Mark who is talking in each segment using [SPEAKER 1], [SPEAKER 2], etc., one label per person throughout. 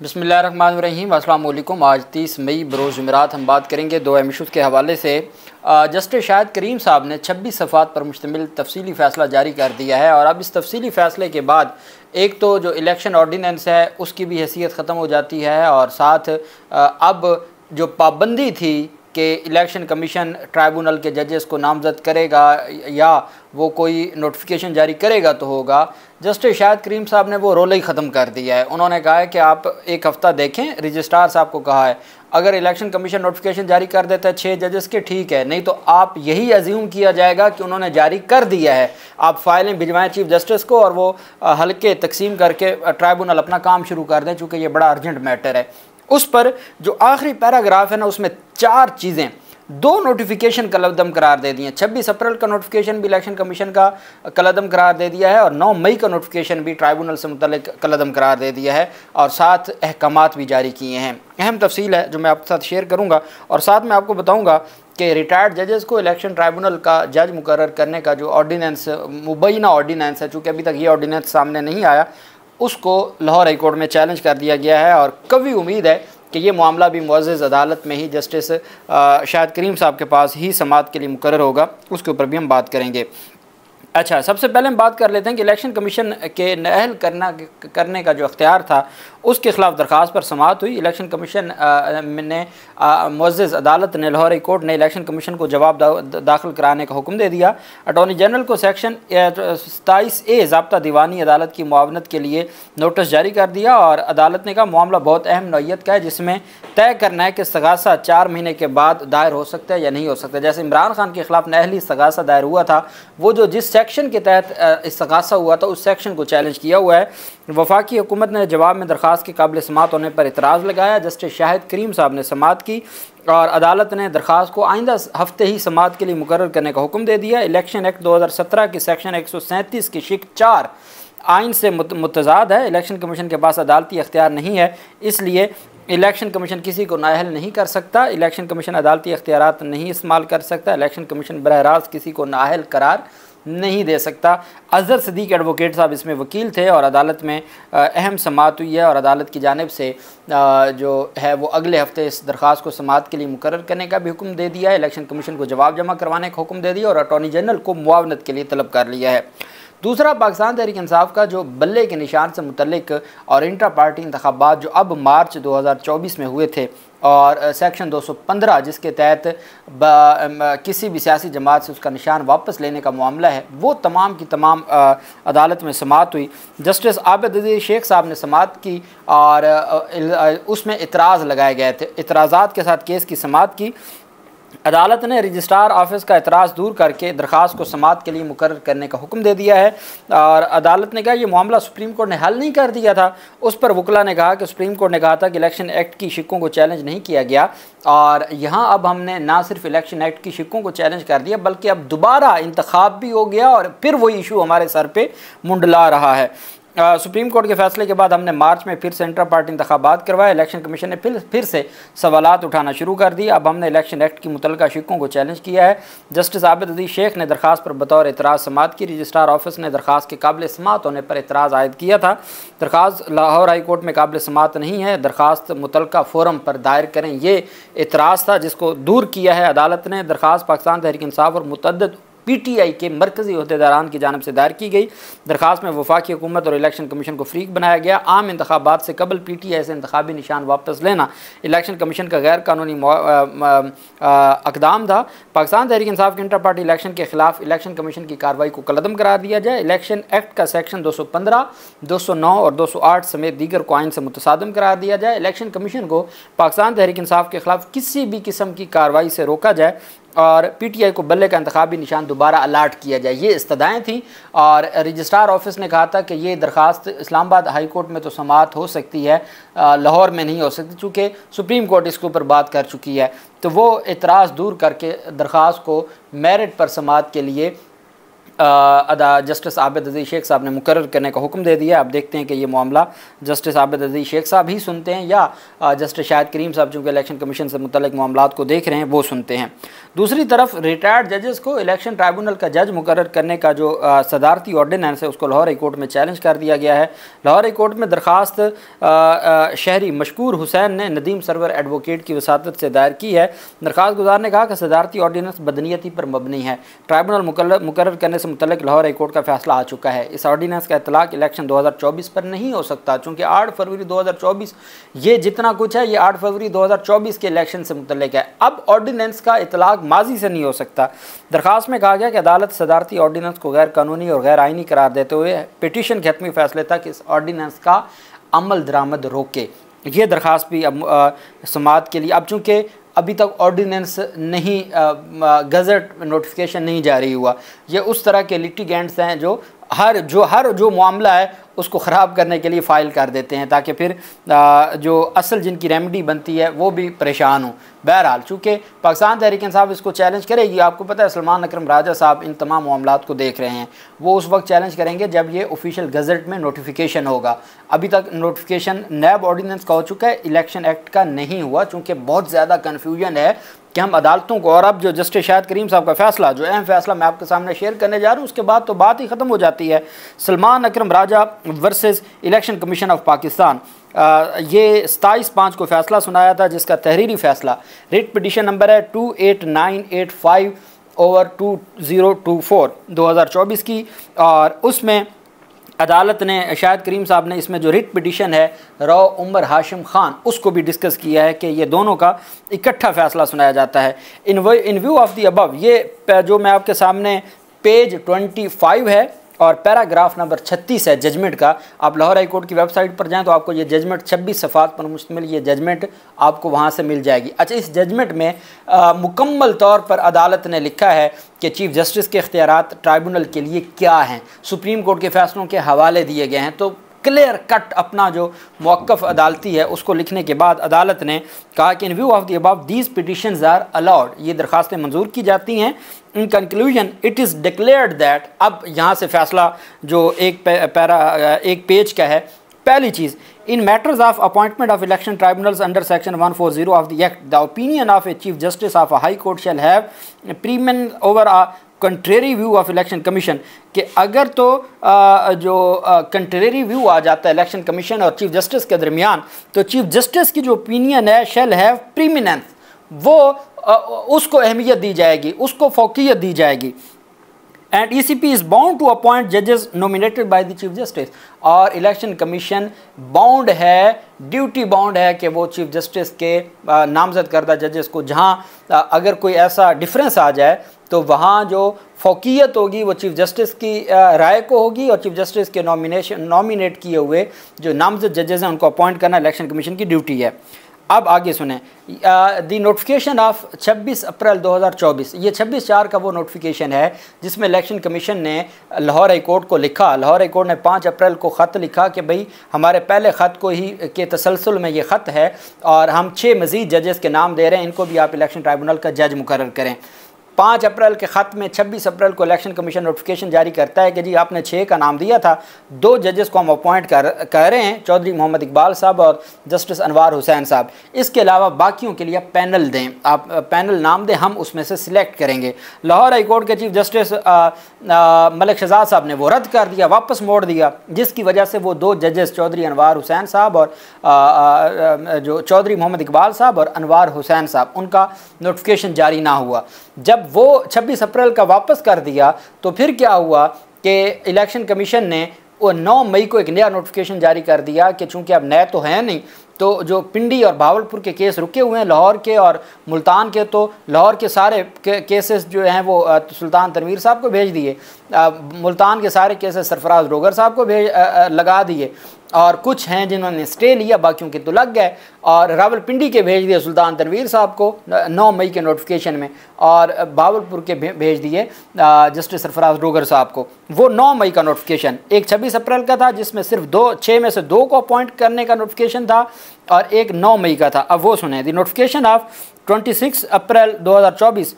[SPEAKER 1] बिस्मिल्लाहिर्रहमानिर्रहीम। अस्सलाम वालेकुम। आज 30 मई बरोज़ जुमेरात हम बात करेंगे दो अहम इशूज़ के हवाले से। जस्टिस शाहिद करीम साहब ने 26 सफ़ात पर मुश्तमिल तफसीली फ़ैसला जारी कर दिया है और अब इस तफसीली फ़ैसले के बाद एक तो जो इलेक्शन ऑर्डीनेंस है उसकी भी हैसियत ख़त्म हो जाती है और साथ अब जो पाबंदी थी कि इलेक्शन कमीशन ट्राइब्यूनल के जजेस को नामज़द करेगा या वो कोई नोटिफिकेशन जारी करेगा तो होगा, जस्टिस शाहिद करीम साहब ने वो रोल ही ख़त्म कर दिया है। उन्होंने कहा है कि आप एक हफ़्ता देखें, रजिस्ट्रार साहब को कहा है अगर इलेक्शन कमीशन नोटिफिकेशन जारी कर देता है 6 जजेस के, ठीक है, नहीं तो आप यही अज्यूम किया जाएगा कि उन्होंने जारी कर दिया है। आप फाइलें भिजवाएं चीफ जस्टिस को और वो हल्के तकसीम करके ट्राइब्यूनल अपना काम शुरू कर दें, चूँकि ये बड़ा अर्जेंट मैटर है। उस पर जो आखिरी पैराग्राफ है ना, उसमें 4 चीज़ें, 2 नोटिफिकेशन कलअदम करार दे दिए हैं। 26 अप्रैल का नोटिफिकेशन भी इलेक्शन कमीशन का कलअदम करार दे दिया है और 9 मई का नोटिफिकेशन भी ट्राइब्यूनल से मुतल्लिक कलअदम करार दे दिया है और 7 अहकामात भी जारी किए हैं। अहम तफसील है जो मैं आपके साथ शेयर करूँगा और साथ में आपको बताऊँगा कि रिटायर्ड जजेस को इलेक्शन ट्राइब्यूनल का जज मुकर्रर करने का जो ऑर्डीनेंस, मुबैना ऑर्डीनेंस है, चूँकि अभी तक ये ऑर्डीनेंस सामने नहीं आया, उसको लाहौर हाई कोर्ट में चैलेंज कर दिया गया है और कभी उम्मीद है कि ये मामला भी मुअज़्ज़ज़ अदालत में ही जस्टिस शाहिद करीम साहब के पास ही समाअत के लिए मुकर्रर होगा। उसके ऊपर भी हम बात करेंगे। अच्छा, सबसे पहले हम बात कर लेते हैं कि इलेक्शन कमीशन के नाअहल करने का जो अख्तियार था उसके ख़िलाफ़ दरख्वास्त पर समाअत हुई। इलेक्शन कमीशन ने मुअज़्ज़ज़ अदालत ने, लाहौर हाई कोर्ट ने इलेक्शन कमीशन को जवाब दाखिल कराने का हुक्म दे दिया। अटॉर्नी जनरल को सेक्शन 27A ज़ाब्ता दीवानी अदालत की मुआवनत के लिए नोटिस जारी कर दिया और अदालत ने कहा मामला बहुत अहम नौइयत का है जिसमें तय करना है कि इस्तग़ासा 4 महीने के बाद दायर हो सकता है या नहीं हो सकता। जैसे इमरान खान के ख़िलाफ़ नाअहली इस्तग़ासा दायर हुआ था, वो जो जिस सेक्शन के तहत इस्तग़ासा हुआ था उस सेक्शन को चैलेंज किया हुआ है। वफाकी हुकूमत ने जवाब में दरख्वास्त के काबिल समाअत होने पर इतराज़ लगाया। जस्टिस शाहिद करीम साहब ने समाअत की और अदालत ने दरख्वास्त को आइंदा हफ्ते ही समाअत के लिए मुकर्रर करने का हुक्म दे दिया। इलेक्शन एक्ट 2017 की सेक्शन 137 की शिक 4 आइन से मुतज़ाद है। इलेक्शन कमीशन के पास अदालती अख्तियार नहीं है, इसलिए इलेक्शन कमीशन किसी को नाअहल नहीं कर सकता। इलेक्शन कमीशन अदालती अख्तियारात नहीं इस्तेमाल कर सकता। इलेक्शन कमीशन बरह रास्त किसी को नाअहल करार नहीं दे सकता। अज़हर सदीक एडवोकेट साहब इसमें वकील थे और अदालत में अहम समाअत हुई है और अदालत की जानिब से जो है वो अगले हफ्ते इस दरख्वास्त को समाअत के लिए मुकर्रर करने का भी हुक्म दे दिया है। इलेक्शन कमीशन को जवाब जमा करवाने का हुक्म दे दिया और अटॉर्नी जनरल को मुआवनत के लिए तलब कर लिया है। दूसरा, पाकिस्तान तहरीक इंसाफ का जो बल्ले के निशान से मुतल्लिक और इंट्रा पार्टी इंतखाबात जो अब मार्च 2024 में हुए थे और सेक्शन 215 जिसके तहत किसी भी सियासी जमात से उसका निशान वापस लेने का मामला है, वो तमाम की तमाम अदालत में समाअत हुई। जस्टिस आबिद अज़ीज़ शेख साहब ने समाअत की और उसमें इतराज़ लगाए गए थे। इतराज़ात के साथ केस की समाअत की। अदालत ने रजिस्ट्रार ऑफिस का एतराज़ दूर करके दरख्वास्त को समाअत के लिए मुकर्रर करने का हुक्म दे दिया है और अदालत ने कहा यह मामला सुप्रीम कोर्ट ने हल नहीं कर दिया था। उस पर वकला ने कहा कि सुप्रीम कोर्ट ने कहा था कि इलेक्शन एक्ट की शिकों को चैलेंज नहीं किया गया और यहाँ अब हमने ना सिर्फ इलेक्शन एक्ट की शिकों को चैलेंज कर दिया बल्कि अब दोबारा इंतखाब भी हो गया और फिर वही इशू हमारे सर पे मुंडला रहा है। सुप्रीम कोर्ट के फैसले के बाद हमने मार्च में फिर से इंटर पार्टी इंतखाबात करवाए। इलेक्शन कमीशन ने फिर से सवालात उठाना शुरू कर दिए। अब हमने इलेक्शन एक्ट की मुतल्लिका शिकों को चैलेंज किया है। जस्टिस आबिद अज़ीज़ शेख ने दरख्वास्त पर बतौर इतराज़ समाअत की। रजिस्ट्रार ऑफिस ने दरख्वास्त के काबिल समाअत होने पर इतराज़ आयद किया था। दरख्वास्त लाहौर हाई कोर्ट में काबिल समाअत नहीं है, दरख्वास्त मुतल्लिका फोरम पर दायर करें, ये इतराज़ था जिसको दूर किया है अदालत ने। दरख्वास्त पाकिस्तान तहरीक इंसाफ और मुतअद्दिद PTI के मरकज़ी अहदेदारान की जानिब से दायर की गई। दरख्वास्त में वफाकी हुकूमत और इलेक्शन कमीशन को फ़रीक बनाया गया। आम इंतखाबात से कबल PTI से इंतखाबी निशान वापस लेना इलेक्शन कमीशन का गैर कानूनी अक़दाम था। पाकिस्तान तहरीक इंसाफ के इंटर पार्टी इलेक्शन के ख़िलाफ़ इलेक्शन कमीशन की कार्रवाई को कलअदम करार दिया जाए। इलेक्शन एक्ट का सेक्शन 215, 209 और 208 समेत दीगर को आइन से मुतसादम करार दिया जाए। इलेक्शन कमीशन को पाकिस्तान तहरीक इंसाफ के ख़िलाफ़ किसी भी किस्म की कार्रवाई से रोका जाए और PTI को बल्ले का इंतखाबी निशान दोबारा अलाट किया जाए, ये इस्तदाएँ थी। और रजिस्ट्रार ऑफिस ने कहा था कि ये दरख्वास्त इस्लामाबाद हाई कोर्ट में तो समाअत हो सकती है, लाहौर में नहीं हो सकती चूँकि सुप्रीम कोर्ट इसके ऊपर बात कर चुकी है। तो वो इतराज़ दूर करके दरख्वास्त को मेरिट पर समाअत के लिए जस्टिस आबिद अज़ीज़ शेख साहब ने मुकर्रर करने का हुक्म दे दिया। अब देखते हैं कि ये मामला जस्टिस आबिद अज़ीज़ शेख साहब ही सुनते हैं या जस्टिस शाहिद करीम साहब चूँकि इलेक्शन कमीशन से मुतल्लिक मामलात को देख रहे हैं वो सुनते हैं। दूसरी तरफ रिटायर्ड जजेस को इलेक्शन ट्राइब्यूनल का जज मुकर्रर करने का जो सदारती ऑर्डिनेंस है उसको लाहौर हाई कोर्ट में चैलेंज कर दिया गया है। लाहौर हाई कोर्ट में दरख्वास्त शहरी मशकूर हुसैन ने नदीम सरवर एडवोकेट की वसातत से दायर की है। दरख्वास्त गुजार ने कहा कि सदारती ऑर्डिनेंस बदनीयती पर मबनी है। ट्राइब्यूनल मुकर्रर करने से मुतल्लिक लाहौर हाई कोर्ट का फैसला आ चुका है। इस ऑर्डिनेंस का इतलाक इलेक्शन 2024 पर नहीं हो सकता, चूँकि 8 फरवरी 2024 ये जितना कुछ है ये 8 फरवरी 2024 के इलेक्शन से मुतल्लिक है। अब ऑर्डिनेंस का इतलाक माजी से नहीं हो सकता। दरख्वास्त में कहा गया कि अदालत सदारती ऑर्डिनेंस को गैर कानूनी और गैर आइनी करार देते हुए पिटीशन के हतमी फैसले तक इस ऑर्डिनेंस का अमल दरामद रोके। ये दरख्वास्त भी अब समाअत के लिए, अब चूँकि अभी तक ऑर्डिनेंस नहीं, गज़ट नोटिफिकेशन नहीं जारी हुआ, ये उस तरह के लिटिगेंट्स हैं जो हर जो मामला है उसको ख़राब करने के लिए फ़ाइल कर देते हैं, ताकि फिर जो असल जिनकी रेमेडी बनती है वो भी परेशान हो। बहरहाल चूँकि पाकिस्तान तहरीक इंसाफ इसको चैलेंज करेगी, आपको पता है सलमान अकरम राजा साहब इन तमाम मामलात को देख रहे हैं, वो उस वक्त चैलेंज करेंगे जब ये ऑफिशियल गज़ट में नोटिफिकेशन होगा। अभी तक नोटिफिकेशन नैब ऑर्डिनेंस का हो चुका है, इलेक्शन एक्ट का नहीं हुआ, चूँकि बहुत ज़्यादा कन्फ्यूजन है कि हम अदालतों को, और अब जो जस्टिस शाहिद करीम साहब का फैसला, जो अहम फैसला मैं आपके सामने शेयर करने जा रहा हूँ, उसके बाद तो बात ही ख़त्म हो जाती है। Salman Akram Raja versus election commission of Pakistan, ये 27/5 को फैसला सुनाया था, जिसका तहरीरी फैसला रिट पिटीशन नंबर है 28985/2024 2024 की, और उसमें अदालत ने, शाहिद करीम साहब ने इसमें जो रिट पिटीशन है रॉ उमर हाशिम खान, उसको भी डिस्कस किया है कि ये दोनों का इकट्ठा फ़ैसला सुनाया जाता है। इन व्यू ऑफ द अबव, ये जो मैं आपके सामने पेज 25 है और पैराग्राफ नंबर 36 है जजमेंट का। आप लाहौर हाई कोर्ट की वेबसाइट पर जाएं तो आपको ये जजमेंट 26 सफ़ात पर मुश्तमिल ये जजमेंट आपको वहाँ से मिल जाएगी। अच्छा, इस जजमेंट में मुकम्मल तौर पर अदालत ने लिखा है कि चीफ़ जस्टिस के इख्तियारात ट्राइब्यूनल के लिए क्या हैं, सुप्रीम कोर्ट के फ़ैसलों के हवाले दिए गए हैं। तो क्लियर कट अपना जो मौक़िफ़ अदालती है उसको लिखने के बाद अदालत ने कहा कि in view of the above these petitions are allowed, ये दरख्वास्तें मंजूर की जाती हैं। In conclusion it is declared that, अब यहाँ से फ़ैसला जो एक पेज का है। पहली चीज़, in matters of appointment of election tribunals under section 140 of the act the opinion of a chief justice of a high court shall have primacy over a contrary view of election commission, कि अगर तो जो contrary view आ जाता है election commission और chief justice के दरमियान, तो चीफ जस्टिस की जो ओपिनियन है शैल हैव प्रीमिनेंस, वो उसको अहमियत दी जाएगी, उसको फौकियत दी जाएगी। And ECP is bound to appoint जजेस nominated by the chief justice, और इलेक्शन कमीशन बाउंड है, ड्यूटी बाउंड है कि वो चीफ जस्टिस के नामजद करदा जजेस को, जहाँ अगर कोई ऐसा डिफरेंस आ जाए तो वहाँ जो फौकियत होगी वो चीफ जस्टिस की राय को होगी, और चीफ जस्टिस के नॉमिनेट किए हुए जो नामजद जजेस हैं उनको अपॉइंट करना इलेक्शन कमीशन की ड्यूटी है। अब आगे सुने, दी नोटिफिकेशन ऑफ 26 अप्रैल 2024, ये 26/4 का वो नोटिफिकेशन है जिसमें इलेक्शन कमीशन ने लाहौर हाई कोर्ट को लिखा। लाहौर हाई कोर्ट ने 5 अप्रैल को ख़त लिखा कि भाई हमारे पहले ख़त को ही के तसलसल में ये ख़त है और हम 6 मज़ीद जजेस के नाम दे रहे हैं, इनको भी आप इलेक्शन ट्राइब्यूनल का जज मुकर्रर करें। 5 अप्रैल के ख़त में 26 अप्रैल को इलेक्शन कमीशन नोटिफिकेशन जारी करता है कि जी आपने 6 का नाम दिया था, 2 जजेस को हम अपॉइंट कर रहे हैं, चौधरी मोहम्मद इकबाल साहब और जस्टिस अनवार हुसैन साहब। इसके अलावा बाकियों के लिए पैनल दें, आप पैनल नाम दें, हम उसमें से सिलेक्ट करेंगे। लाहौर हाई कोर्ट के चीफ जस्टिस मलिक शहजाद साहब ने वो रद्द कर दिया, वापस मोड़ दिया, जिसकी वजह से वो 2 जजेस चौधरी अनवार हुसैन साहब और जो चौधरी मोहम्मद इकबाल साहब और अनवार हुसैन साहब, उनका नोटिफिकेशन जारी ना हुआ। जब वो 26 अप्रैल का वापस कर दिया तो फिर क्या हुआ कि इलेक्शन कमीशन ने वो 9 मई को एक नया नोटिफिकेशन जारी कर दिया कि चूंकि अब नए तो हैं नहीं, तो जो पिंडी और भावलपुर के केस रुके हुए हैं, लाहौर के और मुल्तान के, तो लाहौर के सारे केसेस जो हैं वो सुल्तान तनवीर साहब को भेज दिए, मुल्तान के सारे केसेस सरफराज डोगर साहब को लगा दिए, और कुछ हैं जिन्होंने स्टे लिया, बाकियों के तो लग गए, और रावलपिंडी के भेज दिए सुल्तान तनवीर साहब को 9 मई के नोटिफिकेशन में, और भावलपुर के भेज दिए जस्टिस सरफराज डोगर साहब को। वो 9 मई का नोटिफिकेशन, एक 26 अप्रैल का था जिसमें सिर्फ 6 में से 2 को अपॉइंट करने का नोटिफिकेशन था, और एक 9 मई का था। अब वो सुने, the notification of 26 April 2024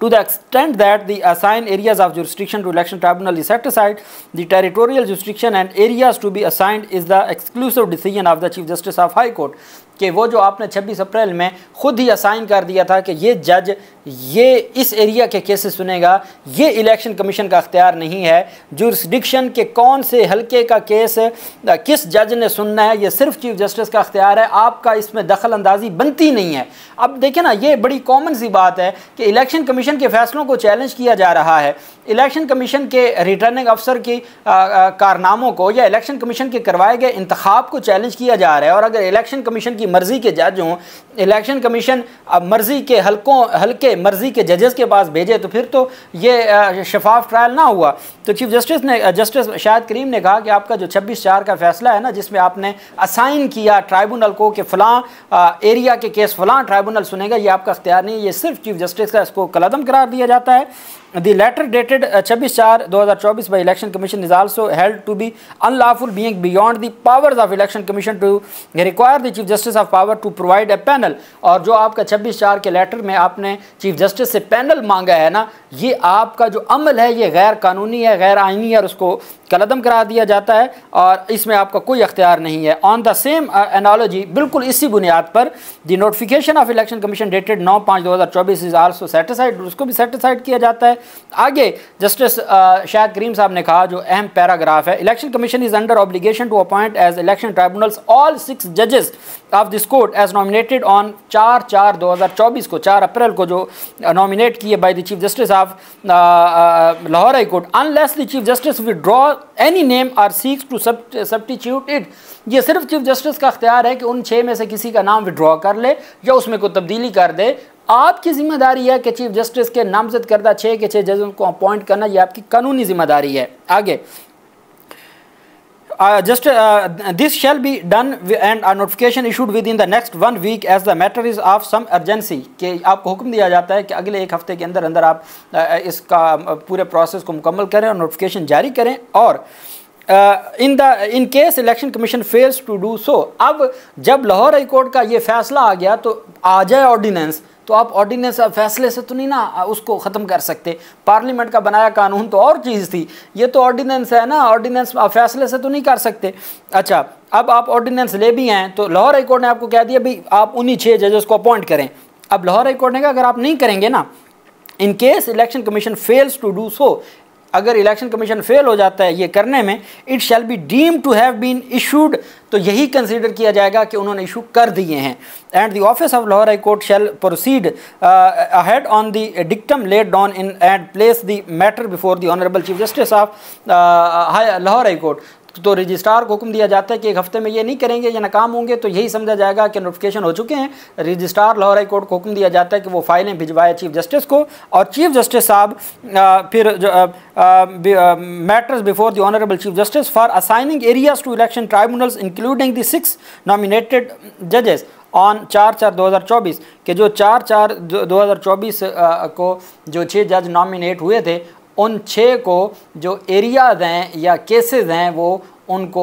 [SPEAKER 1] to the extent that the assigned areas of jurisdiction to election tribunal is set aside, the territorial jurisdiction and areas to be assigned is the exclusive decision of the chief justice of high court, कि वो जो आपने 26 अप्रैल में ख़ुद ही assign कर दिया था कि ये जज ये इस एरिया के केसेस सुनेगा, ये इलेक्शन कमीशन का अख्तियार नहीं है। जुरिस्डिक्शन के कौन से हल्के का केस किस जज ने सुनना है, ये सिर्फ चीफ जस्टिस का अख्तियार है, आपका इसमें दखल अंदाजी बनती नहीं है। अब देखिए ना, ये बड़ी कॉमन सी बात है कि इलेक्शन कमीशन के फैसलों को चैलेंज किया जा रहा है, इलेक्शन कमीशन के रिटर्निंग अफसर की कारनामों को या इलेक्शन कमीशन के करवाए गए इंतखाब को चैलेंज किया जा रहा है। और अगर इलेक्शन कमीशन की मर्जी के जज हों, इलेक्शन कमीशन मर्जी के हल्के मर्जी के जजेस के पास भेजे, तो फिर तो ये शफाफ ट्रायल ना हुआ। तो चीफ जस्टिस शाहिद करीम ने कहा कि आपका जो 26/4 का फैसला है ना, जिसमें आपने असाइन किया ट्राइब्यूनल को कि फ़लाँ एरिया के केस फ़लाँ ट्राइब्यूनल सुनेगा, ये आपका अख्तियार नहीं है, ये सिर्फ चीफ जस्टिस का, इसको कलअदम करार दिया जाता है। The letter dated 26/4/2024 by Election Commission is also held to be unlawful, being beyond the powers of Election Commission to require the Chief Justice of power to provide a panel। और जो आपका 26/4 के लेटर में आपने chief justice से panel मांगा है ना, ये आपका जो अमल है ये गैर कानूनी है, गैर आइनी है, और उसको कलअदम करा दिया जाता है और इसमें आपका कोई अख्तियार नहीं है। ऑन द सेम एनालॉजी, बिल्कुल इसी बुनियाद पर, the notification of election commission dated 9/5/2024 is also set aside, उसको भी सेटिसाइड किया जाता है। आगे जस्टिस शाहिद करीम साहब ने कहा, जो अहम पैराग्राफ है, election commission is under obligation to appoint as election tribunals all 6 जजेस of this court as nominated on 4/4/2024 को, 4 अप्रैल को जो नॉमिनेट किए by the chief justice of Lahore high court, unless the chief justice withdraw any name or seeks to substitute it. ये सिर्फ chief justice का अख्तियार है कि उन 6 में से किसी का नाम विड्रॉ कर ले या उसमें कोई तब्दीली कर दे। आपकी जिम्मेदारी है कि चीफ जस्टिस के नामजद करदा 6 के 6 जजों को अपॉइंट करना, ये आपकी कानूनी जिम्मेदारी है। आगे this shall be done and a notification issued within the next 1 week as the matter is of some urgency, कि आपको हुक्म दिया जाता है कि अगले 1 हफ्ते के अंदर अंदर आप इसका पूरे प्रोसेस को मुकम्मल करें और नोटिफिकेशन जारी करें। और in case election commission fails to do so, अब जब लाहौर हाई कोर्ट का ये फैसला आ गया तो आ जाए ऑर्डिनेंस, तो आप ऑर्डिनेंस फैसले से तो नहीं ना उसको ख़त्म कर सकते। पार्लियामेंट का बनाया कानून तो और चीज़ थी, ये तो ऑर्डिनेंस है ना, ऑर्डिनेंस फैसले से तो नहीं कर सकते। अच्छा, अब आप ऑर्डिनेंस ले भी हैं तो लाहौर हाई कोर्ट ने आपको कह दिया भाई आप उन्हीं 6 जजेस को अपॉइंट करें। अब लाहौर हाई कोर्ट ने कहा अगर आप नहीं करेंगे ना, in case election commission fails to do so, अगर इलेक्शन कमीशन फेल हो जाता है ये करने में, it shall be deemed to have been issued, तो यही कंसीडर किया जाएगा कि उन्होंने इशू कर दिए हैं। And the office of Lahore high court shell proceed ahead on the dictum laid down in and place the matter before the honourable chief justice of Lahore high court. तो रजिस्ट्रार को हुक्म दिया जाता है कि 1 हफ्ते में ये नहीं करेंगे या नाकाम होंगे तो यही समझा जाएगा कि नोटिफिकेशन हो चुके हैं। रजिस्ट्रार लाहौर हाई कोर्ट को हुक्म दिया जाता है कि वो फाइलें भिजवाए चीफ जस्टिस को, और चीफ जस्टिस साहब फिर matters before the honourable chief justice for assigning areas to election tribunals including the 6 nominated जजेस ऑन 4/4/2024 के जो 4/4/2024 को जो 6 जज नॉमिनेट हुए थे, उन 6 को जो एरियाज हैं या केसेस हैं वो उनको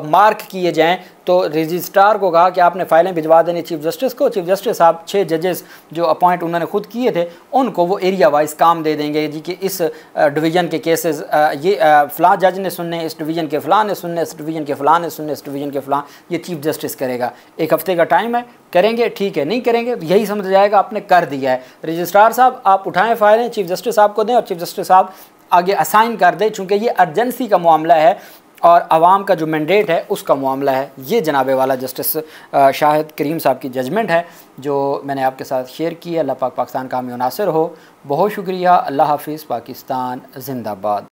[SPEAKER 1] मार्क किए जाएं। तो रजिस्ट्रार को कहा कि आपने फ़ाइलें भिजवा देनी चीफ जस्टिस को। चीफ जस्टिस साहब 6 जजेस जो अपॉइंट उन्होंने खुद किए थे उनको वो एरिया वाइज काम दे देंगे जी कि इस डिवीज़न के केसेस ये फ़लाँ जज ने सुनने, इस डिवीज़न के फ़लाँ ने सुनने, इस डिवीज़न के फ़लाँ ने सुनने, इस डिवीज़न के फ़लाँ, ये चीफ जस्टिस करेगा। 1 हफ्ते का टाइम है, करेंगे ठीक है, नहीं करेंगे तो यही समझ जाएगा आपने कर दिया है। रजिस्ट्रार साहब आप उठाएँ फ़ाइलें चीफ जस्टिस साहब को दें और चीफ जस्टिस साहब आगे असाइन कर दें, चूँकि ये अर्जेंसी का मामला है और आवाम का जो मैंडेट है उसका मामला है। ये जनाबे वाला जस्टिस शाहिद करीम साहब की जजमेंट है जो मैंने आपके साथ शेयर की है। अल्लाह पाक पाकिस्तान का हामी नासिर हो। बहुत शुक्रिया। अल्लाह हाफिज़। पाकिस्तान जिंदाबाद।